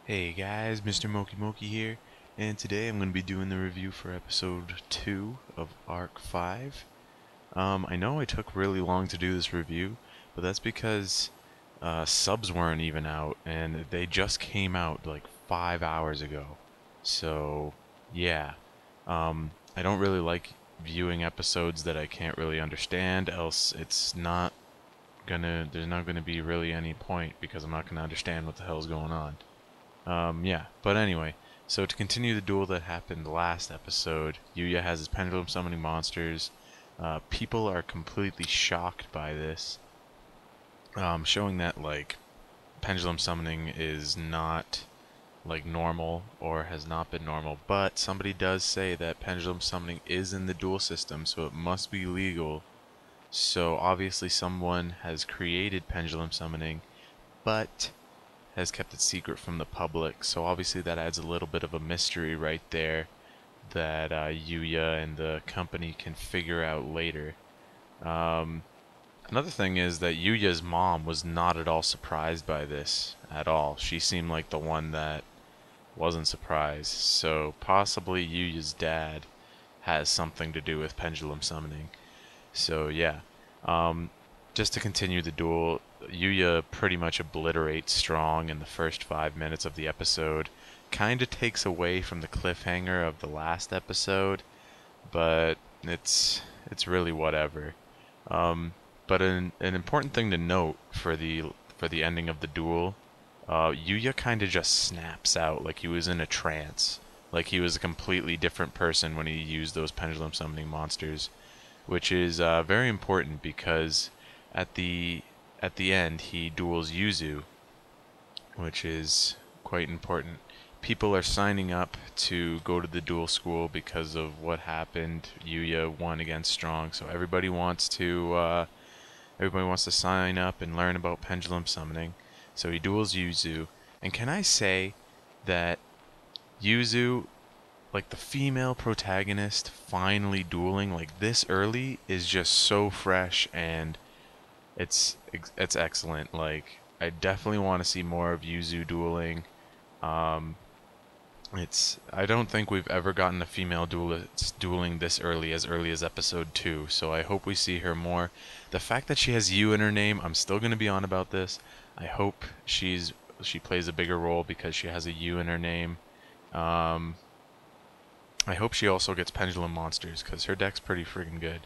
Hey guys, Mr. Moki here, and today I'm going to be doing the review for episode 2 of Arc 5. I know I took really long to do this review, but that's because subs weren't even out, and they just came out like 5 hours ago. So, yeah. I don't really like viewing episodes that I can't really understand, else there's not gonna be really any point because I'm not gonna understand what the hell's going on. Yeah, but anyway, so to continue the duel that happened last episode, Yugioh has his pendulum summoning monsters. People are completely shocked by this, showing that like pendulum summoning is not like normal or has not been normal. But somebody does say that pendulum summoning is in the duel system, so it must be legal. So obviously someone has created pendulum summoning, but has kept it secret from the public, so obviously that adds a little bit of a mystery right there that Yugioh and the company can figure out later. Another thing is that Yugioh's mom was not at all surprised by this at all. She seemed like the one that wasn't surprised, so possibly Yugioh's dad has something to do with pendulum summoning. So yeah, just to continue the duel, Yugioh pretty much obliterates Strong in the first 5 minutes of the episode. Kinda takes away from the cliffhanger of the last episode, but it's really whatever. But an important thing to note for the ending of the duel, Yugioh kinda just snaps out like he was in a trance, like he was a completely different person when he used those pendulum summoning monsters, which is very important because at the end he duels YUZU, which is quite important. People are signing up to go to the duel school because of what happened. Yugioh won against Strong, so everybody wants to sign up and learn about pendulum summoning. So he duels YUZU, and can I say that YUZU, like the female protagonist, finally dueling like this early is just so fresh, and it's excellent. Like, I definitely want to see more of YUZU dueling. I don't think we've ever gotten a female duelist dueling this early as episode 2, so I hope we see her more. The fact that she has U in her name, I'm still going to be on about this. I hope she plays a bigger role because she has a U in her name. I hope she also gets pendulum monsters because her deck's pretty freaking good.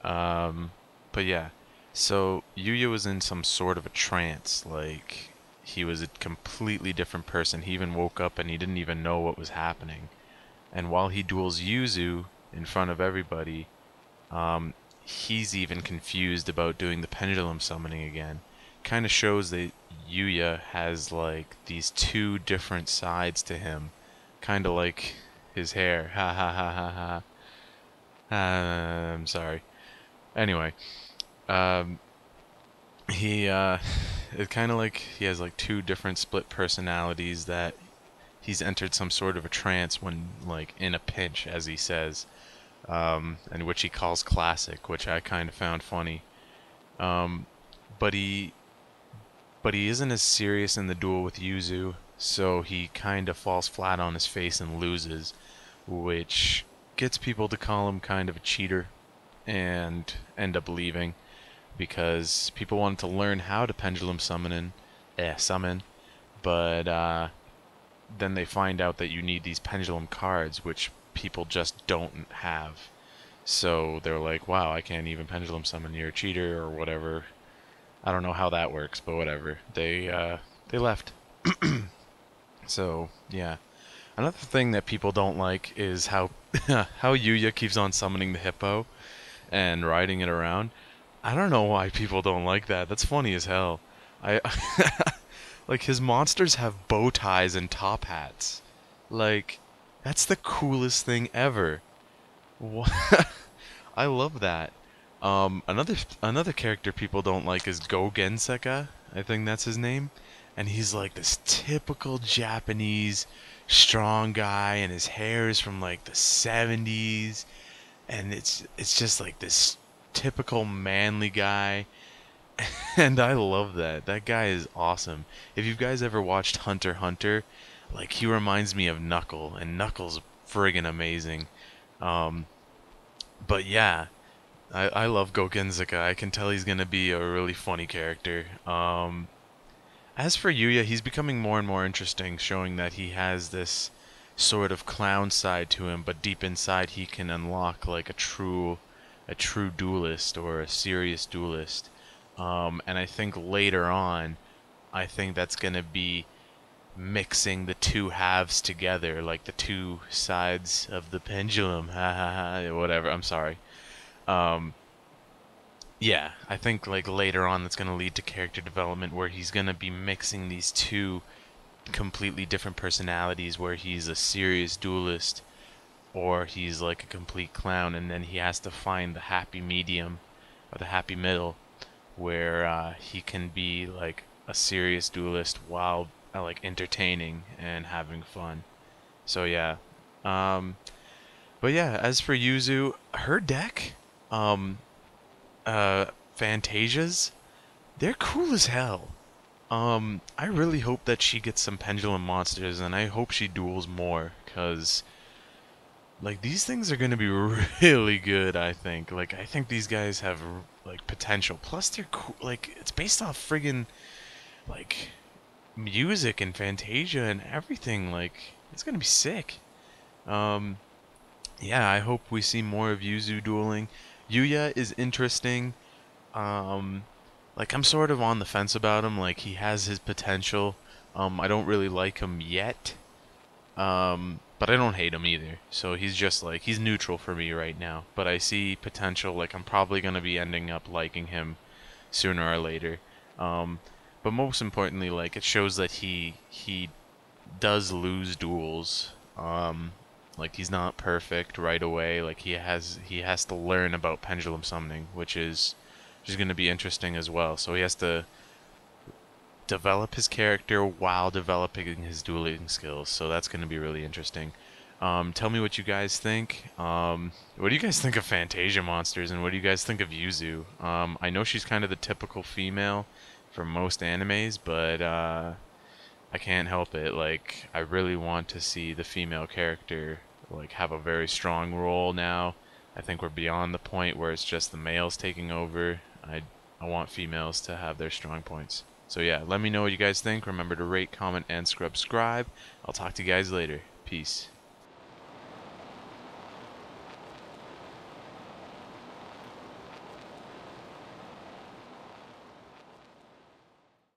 But yeah, so Yugioh was in some sort of a trance, like he was a completely different person. He even woke up and he didn't even know what was happening. And while he duels YUZU in front of everybody, he's even confused about doing the pendulum summoning again. Kind of shows that Yugioh has like these two different sides to him, kind of like his hair. Ha ha ha ha ha. I'm sorry. Anyway, it's kind of like he has like two different split personalities, that he's entered some sort of a trance when like in a pinch, as he says, and which he calls classic, which I kind of found funny. But he isn't as serious in the duel with YUZU, so he kind of falls flat on his face and loses, which gets people to call him kind of a cheater and end up leaving, because people wanted to learn how to pendulum summon, but then they find out that you need these pendulum cards, which people just don't have. So they're like, wow, I can't even pendulum summon, you're a cheater, or whatever. I don't know how that works, but whatever. They left. So, yeah. Another thing that people don't like is how how Yugioh keeps on summoning the hippo and riding it around. I don't know why people don't like that. That's funny as hell. I like, his monsters have bow ties and top hats. Like, that's the coolest thing ever. What? I love that. Another character people don't like is Go Genseka. I think that's his name. And he's like this typical Japanese strong guy, and his hair is from like the 70s, and it's just like this typical manly guy. And I love that. That guy is awesome. If you guys ever watched Hunter x Hunter, like he reminds me of Knuckle, and Knuckle's friggin' amazing. Um, but yeah, I love Gokenzaka. I can tell he's gonna be a really funny character. As for Yuya, he's becoming more and more interesting, showing that he has this sort of clown side to him, but deep inside he can unlock like a true duelist or a serious duelist. And I think later on, I think that's gonna be mixing the two halves together, like the two sides of the pendulum. Ha ha ha. Whatever. I'm sorry. Um, yeah, I think like later on that's gonna lead to character development where he's gonna be mixing these two completely different personalities, where he's a serious duelist or he's like a complete clown, and then he has to find the happy medium or the happy middle where he can be like a serious duelist while like entertaining and having fun. So yeah. Um, but yeah, as for Yuzu, her deck, um, Fantasias, they're cool as hell. I really hope that she gets some pendulum monsters, and I hope she duels more, cause like these things are gonna be really good. I think. Like I think these guys have like potential. Plus they're cool. Like it's based off friggin' like music and Fantasia and everything. Like it's gonna be sick. Um, yeah, I hope we see more of Yuzu dueling. Yuya is interesting. Um, like I'm sort of on the fence about him. Like he has his potential. I don't really like him yet. But I don't hate him either. So he's just like he's neutral for me right now. But I see potential. Like I'm probably gonna be ending up liking him sooner or later. Um, but most importantly, like it shows that he does lose duels. Like he's not perfect right away. Like he has to learn about pendulum summoning, which is going to be interesting as well. So he has to develop his character while developing his dueling skills. So that's going to be really interesting. Tell me what you guys think. What do you guys think of Fantasia monsters, and what do you guys think of Yuzu? I know she's kind of the typical female for most animes, but I can't help it. Like, I really want to see the female character like have a very strong role now. I think we're beyond the point where it's just the males taking over. I want females to have their strong points. So yeah, let me know what you guys think. Remember to rate, comment, and subscribe. I'll talk to you guys later. Peace.